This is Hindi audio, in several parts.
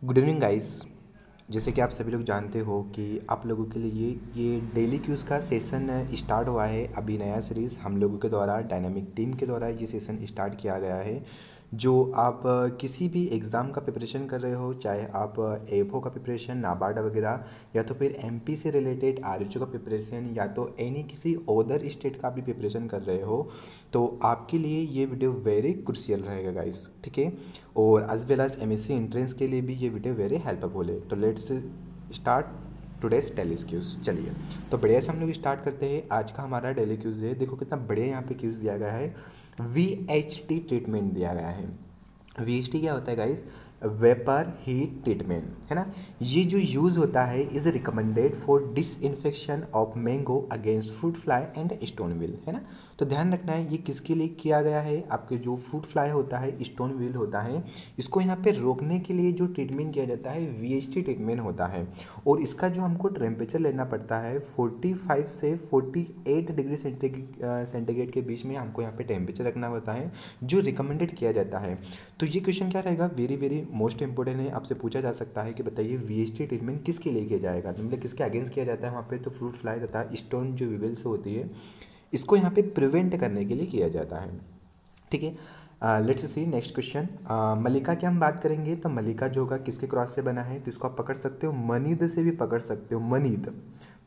Good evening guys. जैसे कि आप सभी लोग जानते हो कि आप लोगों के लिए ये डेली क्यूज़ का सेशन स्टार्ट हुआ है। अभी नया सीरीज़ हम लोगों के द्वारा डायनामिक टीम के द्वारा ये सेशन स्टार्ट किया गया है। जो आप किसी भी एग्ज़ाम का प्रिपरेशन कर रहे हो, चाहे आप एफओ का प्रिपरेशन, नाबार्ड वगैरह, या तो फिर एमपी से रिलेटेड आरएचओ का प्रिपरेशन, या तो एनी किसी अदर स्टेट का भी प्रिपरेशन कर रहे हो, तो आपके लिए ये वीडियो वेरी क्रुशियल रहेगा गाइस। ठीक है। और as well as MSc entrance के लिए भी ये वीडियो वेरी हेल्पफुल है। तो let's start today's daily quiz. चलिए, तो बढ़िया से हम लोग स्टार्ट करते हैं। आज का हमारा डेली क्यूज़ है। देखो कितना बढ़िया यहाँ पे क्यूज़ दिया गया है। वीएचटी ट्रीटमेंट दिया गया है। वीएचटी क्या होता है गाइस? वेपर हीट ट्रीटमेंट, है ना। ये जो यूज़ होता है is recommended for disinfection of mango against fruit fly and stone will, है ना। तो ध्यान रखना है ये किसके लिए किया गया है। आपके जो फ्रूट फ्लाई होता है, स्टोन विल होता है, इसको यहाँ पे रोकने के लिए जो ट्रीटमेंट किया जाता है वीएचटी ट्रीटमेंट होता है। और इसका जो हमको टेम्परेचर लेना पड़ता है 45 से 48 डिग्री सेंटीग्रेड के बीच में हमको यहाँ पे टेम्परेचर रखना होता है, जो रिकमेंडेड किया जाता है। तो ये क्वेश्चन क्या रहेगा, वेरी वेरी मोस्ट इंपॉर्टेंट है। आपसे पूछा जा सकता है कि बताइए वीएचटी ट्रीटमेंट किसके लिए किया जाएगा, तो मतलब किसके अगेंस्ट किया जाता है वहाँ पे। तो फ्रूट फ्लाई तथा स्टोन जो विवेल्स होती है, इसको यहाँ पे प्रिवेंट करने के लिए किया जाता है। ठीक है। Let's see next question. Mallika की हम बात करेंगे तो मलिका जो होगा किसके क्रॉस से बना है, तो इसको आप पकड़ सकते हो मनीद से भी पकड़ सकते हो, मनीद।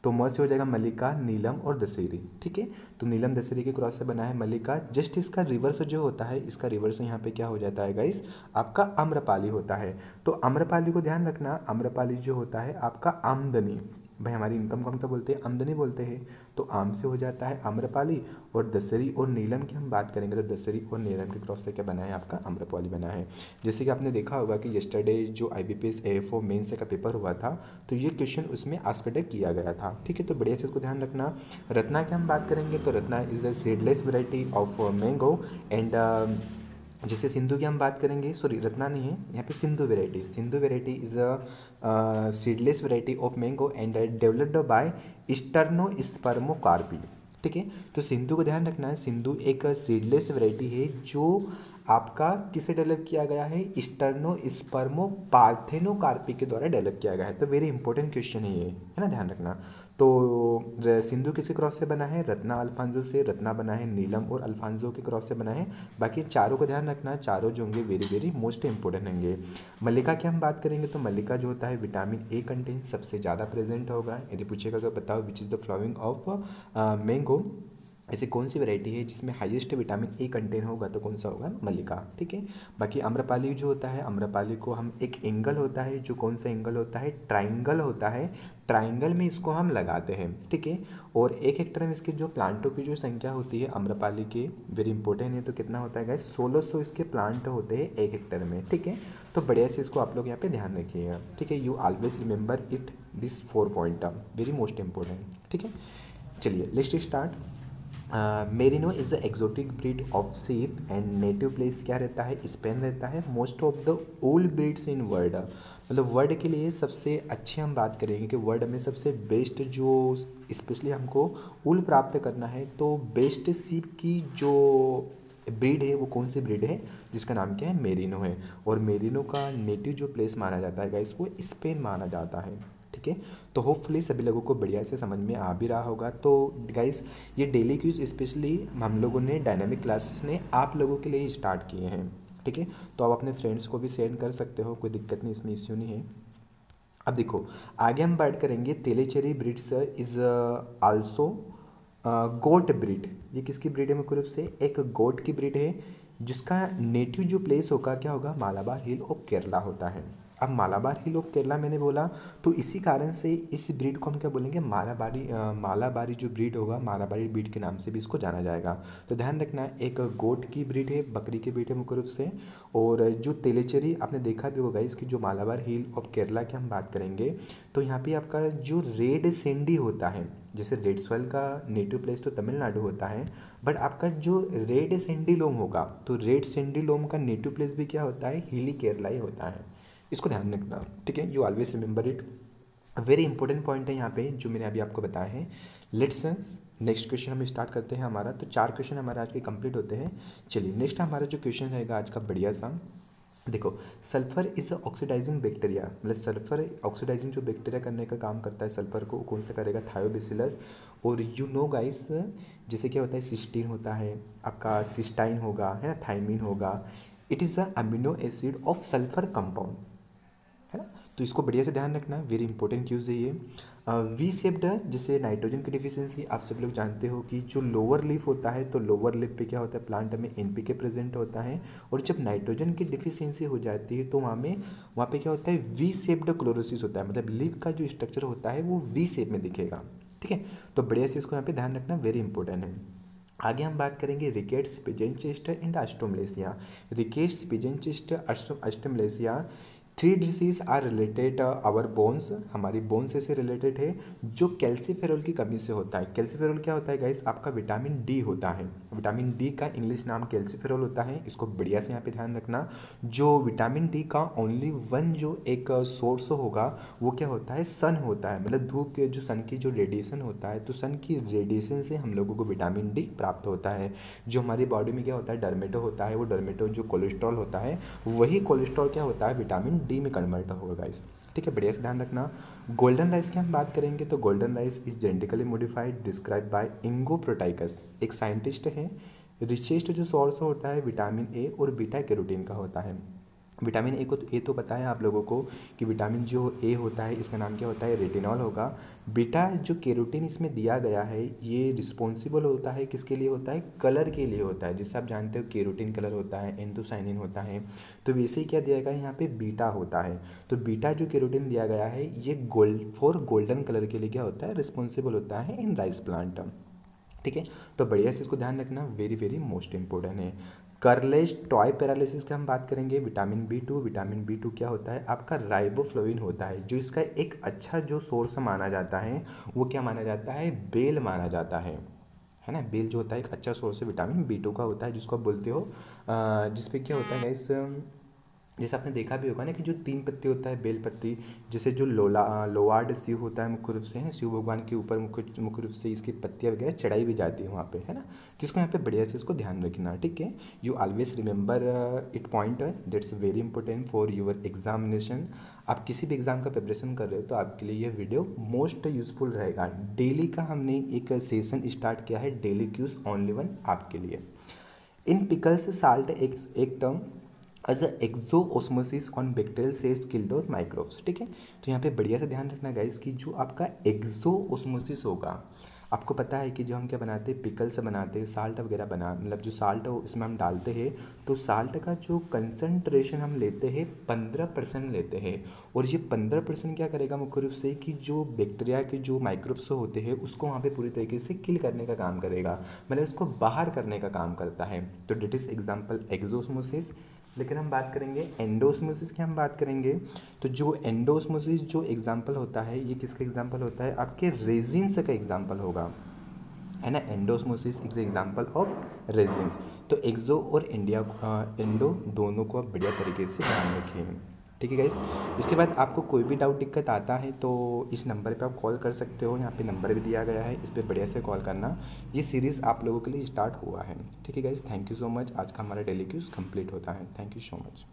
तो म से हो जाएगा मलिका, नीलम और दशहरी। ठीक है। तो नीलम दशहरी के क्रॉस से बना है मलिका। जस्ट इसका रिवर्स जो होता है, इसका रिवर्स यहाँ पे क्या हो जाता है गाइस, आपका आम्रपाली होता है। तो आम्रपाली को ध्यान रखना, आम्रपाली जो होता है आपका आमदनी। भाई हमारी इनकम को हम क्या बोलते हैं, आमदनी बोलते हैं। तो आम से हो जाता है आम्रपाली। और दशहरी और नीलम की हम बात करेंगे तो दशहरी और नीलम के क्रॉस से क्या बना है, आपका आम्रपाली बना है। जैसे कि आपने देखा होगा कि यस्टरडे जो आईबीपीएस एएफओ मेंस का पेपर हुआ था, तो ये क्वेश्चन उसमें आस्क्ड किया गया था। ठीक है। तो बढ़िया से इसको ध्यान रखना। रत्ना की हम बात करेंगे तो Ratna is a seedless variety of mango. And जैसे सिंधु की हम बात करेंगे, सॉरी रत्ना नहीं है यहाँ पे, Sindhu variety. Sindhu variety is a seedless variety of mango and developed by stenospermocarpy. ठीक है। तो सिंधु को ध्यान रखना है, सिंधु एक सीडलेस वेराइटी है जो आपका किसे डेवलप किया गया है, स्टर्नोस्पर्मो पार्थेनोकार्पी के द्वारा डेवलप किया गया है। तो वेरी इंपॉर्टेंट क्वेश्चन है ये, है ना, ध्यान रखना। तो सिंधु किसी क्रॉस से बना है, रत्ना अल्फांजो से। रत्ना बना है नीलम और अल्फांजो के क्रॉस से बना है। बाकी चारों को ध्यान रखना, चारों जो होंगे वेरी वेरी मोस्ट इंपॉर्टेंट होंगे। मल्लिका की हम बात करेंगे तो मल्लिका जो होता है विटामिन ए कंटेंट सबसे ज़्यादा प्रेजेंट होगा। यदि पूछेगा अगर बताओ which is the flowering of mango, ऐसी कौन सी वैरायटी है जिसमें हाईएस्ट विटामिन ए कंटेन होगा, तो कौन सा होगा, मल्लिका। ठीक है। बाकी आम्रपाली जो होता है, आम्रपाली को हम एक एंगल होता है, जो कौन सा एंगल होता है, ट्राइंगल होता है। ट्राइंगल में इसको हम लगाते हैं। ठीक है। और एक हेक्टर में इसके जो प्लांटों की जो संख्या होती है आम्रपाली की, वेरी इंपॉर्टेंट है। तो कितना होता है गाइस, 1600 इसके प्लांट होते हैं एक हेक्टर में। ठीक है। तो बढ़िया से इसको आप लोग यहाँ पे ध्यान रखिएगा। ठीक है। You always remember it, this 4 point very most important. ठीक है। चलिए let's start. Merino is the exotic breed of सीप एंड नेटिव प्लेस क्या रहता है, स्पेन रहता है। Most of the old breeds in world, मतलब वर्ल्ड के लिए सबसे अच्छे हम बात करेंगे कि वर्ल्ड में सबसे बेस्ट जो स्पेशली हमको ऊल प्राप्त करना है, तो बेस्ट सीप की जो ब्रीड है वो कौन सी ब्रीड है, जिसका नाम क्या है, मेरिनो है। और मेरिनो का नेटिव जो प्लेस माना जाता है गाइस, वो स्पेन माना जाता है। ठीक है। तो होपफुली सभी लोगों को बढ़िया से समझ में आ भी रहा होगा। तो गाइस ये डेली क्यूज स्पेशली हम लोगों ने डायनामिक क्लासेस ने आप लोगों के लिए स्टार्ट किए हैं। ठीक है। तो आप अपने फ्रेंड्स को भी सेंड कर सकते हो, कोई दिक्कत नहीं, इसमें इश्यू नहीं है। अब देखो आगे हम बात करेंगे Tellicherry breeds is also goat breed. ये किसकी ब्रीड है, मुख्य रूप से एक गोट की ब्रीड है, जिसका नेटिव जो प्लेस होगा क्या होगा, मालाबार हिल ऑफ केरला होता है। अब मालाबार हिल ऑफ केरला मैंने बोला, तो इसी कारण से इस ब्रीड को हम क्या बोलेंगे, मालाबारी जो ब्रीड होगा, मालाबारी ब्रीड के नाम से भी इसको जाना जाएगा। तो ध्यान रखना, एक गोट की ब्रीड है, बकरी की ब्रीड है मुख्य रूप से। और जो तेलेचेरी आपने देखा भी होगा, इसकी जो मालाबार हिल ऑफ केरला की हम बात करेंगे, तो यहाँ पे आपका जो रेड सेंडी होता है, जैसे रेड सॉइल का नेटिव प्लेस तो तमिलनाडु होता है, बट आपका जो रेड सेंडिलोम होगा, तो रेड सेंडिलोम का नेटिव प्लेस भी क्या होता है, हिली केरला ही होता है। इसको ध्यान रखना। ठीक है। You always remember it, very important point है यहाँ पे जो मैंने अभी आपको बताया है। लेट्स नेक्स्ट क्वेश्चन हम स्टार्ट करते हैं हमारा। तो 4 क्वेश्चन हमारे आज के कंप्लीट होते हैं। चलिए नेक्स्ट हमारा जो क्वेश्चन रहेगा आज का बढ़िया सा, देखो, सल्फर इज़ ऑक्सीडाइजिंग बैक्टीरिया, मतलब सल्फर ऑक्सीडाइजिंग जो बैक्टीरिया करने का काम करता है सल्फर को, कौन सा करेगा, थायोबैसिलस। और यू नो गाइस, जैसे क्या होता है, सिस्टीन होता है आपका, सिस्टाइन होगा, है ना, थाइमिन होगा। It is the amino acid of sulphur compound, है ना। तो इसको बढ़िया से ध्यान रखना, वेरी इंपॉर्टेंट क्यूज है ये। वी शेप्ड, जैसे नाइट्रोजन की डिफिशियंसी आप सब लोग जानते हो कि जो लोअर लीफ होता है, तो लोअर लीफ पे क्या होता है, प्लांट में एनपीके प्रेजेंट होता है। और जब नाइट्रोजन की डिफिशियंसी हो जाती है तो वहाँ पे क्या होता है, वी शेप्ड क्लोरोसिस होता है, मतलब लीफ का जो स्ट्रक्चर होता है वो वी शेप में दिखेगा, ठीक है। तो बढ़िया से इसको यहाँ पे ध्यान रखना, वेरी इंपॉर्टेंट है। आगे हम बात करेंगे rickets, pigeon chest and osteomalacia. Rickets, pigeon chest, osteomalacia, three disease are related our bones, हमारी बोन्स से रिलेटेड है, जो कैल्सीफेरॉल की कमी से होता है। कैल्सीफेरॉल क्या होता है गाइस, आपका विटामिन डी होता है। विटामिन डी का इंग्लिश नाम कैल्सीफेरॉल होता है, इसको बढ़िया से यहाँ पे ध्यान रखना। जो विटामिन डी का ओनली वन जो एक सोर्स होगा वो क्या होता है, सन होता है, मतलब धूप के जो सन की जो रेडिएशन होता है, तो सन की रेडिएशन से हम लोगों को विटामिन डी प्राप्त होता है। जो हमारी बॉडी में क्या होता है, डर्मेटो होता है, वो डर्मेटो जो कोलेस्ट्रॉल होता है, वही कोलेस्ट्रॉल क्या होता है, विटामिन डी में कन्वर्ट होगा गाइस, ठीक है। बढ़िया से ध्यान रखना। गोल्डन राइस की हम बात करेंगे तो golden rice is genetically modified describe by Ingo Potrykus, एक साइंटिस्ट है। रिचेस्ट जो सोर्स होता है विटामिन ए और बीटा कैरोटीन का होता है। विटामिन ए को तो ए तो पता है आप लोगों को कि विटामिन जो ए होता है इसका नाम क्या होता है, रेटिनॉल होगा। बीटा जो कैरोटीन इसमें दिया गया है ये रिस्पॉन्सिबल होता है, किसके लिए होता है, कलर के लिए होता है। जैसे आप जानते हो कैरोटीन कलर होता है, एंथोसाइनिन होता है, तो वैसे ही क्या दिया गया है यहाँ पे, बीटा होता है। तो बीटा जो कैरोटीन दिया गया है ये गोल्डन कलर के लिए क्या होता है, रिस्पॉन्सिबल होता है इन राइस प्लांट, ठीक है। तो बढ़िया से इसको ध्यान रखना, वेरी वेरी मोस्ट इंपॉर्टेंट है। कर्लेज टॉय पैरालिसिस की हम बात करेंगे, vitamin B two. Vitamin B two क्या होता है, आपका राइबोफ्लोविन होता है, जो इसका एक अच्छा जो सोर्स माना जाता है वो क्या माना जाता है, बेल माना जाता है ना। बेल जो होता है एक अच्छा सोर्स है विटामिन बी टू का होता है, जिसको आप बोलते हो जिसपे क्या होता है गाइस, जैसे आपने देखा भी होगा ना कि जो तीन पत्ती होता है बेल पत्ती, जैसे जो लोवार्ड शिव होता है मुख्य रूप से, है शिव भगवान के ऊपर मुख्य रूप से इसकी पत्तियाँ वगैरह चढ़ाई भी जाती है वहाँ पे, है ना। तो इसको यहाँ पे बढ़िया से इसको ध्यान रखना, ठीक है। You always remember it point, that's very important for your examination. आप किसी भी एग्ज़ाम का प्रिपरेशन कर रहे हो तो आपके लिए ये वीडियो मोस्ट यूजफुल रहेगा। डेली का हमने एक सेशन स्टार्ट किया है, डेली क्यूज ओनली वन आपके लिए। इन पिकल्स साल्ट एक term as exo osmosis on bacterial cells killed और माइक्रोब्स, ठीक है। तो यहाँ पे बढ़िया से ध्यान रखना गाइस कि जो आपका एक्सो ऑस्मोसिस होगा, आपको पता है कि जो हम क्या बनाते हैं, पिकल से बनाते हैं, साल्ट वगैरह बना, मतलब जो साल्ट हो इसमें हम डालते हैं, तो साल्ट का जो कंसनट्रेशन हम लेते हैं 15% लेते हैं। और ये 15% क्या करेगा मुख्य रूप से कि जो बैक्टीरिया के जो माइक्रोब्स होते हैं उसको वहाँ पे पूरी तरीके से किल करने का काम करेगा, मतलब उसको बाहर करने का काम करता है। तो डेट इज़ एग्जाम्पल एक्सोस्मोसिस। लेकिन हम बात करेंगे एंडोस्मोसिस की, हम बात करेंगे तो जो एंडोस्मोसिस जो एग्जाम्पल होता है ये किसका एग्जाम्पल होता है, आपके रेजिन्स का एग्जाम्पल होगा, है ना। Endosmosis is example of resins. तो एक्सो और एंडो दोनों को आप बढ़िया तरीके से ध्यान रखिए, ठीक है गाइस। इसके बाद आपको कोई भी डाउट दिक्कत आता है तो इस नंबर पे आप कॉल कर सकते हो, यहाँ पे नंबर भी दिया गया है, इस पर बढ़िया से कॉल करना। ये सीरीज़ आप लोगों के लिए स्टार्ट हुआ है, ठीक है guys. Thank you so much. आज का हमारा डेली क्यूज कंप्लीट होता है, थैंक यू सो मच।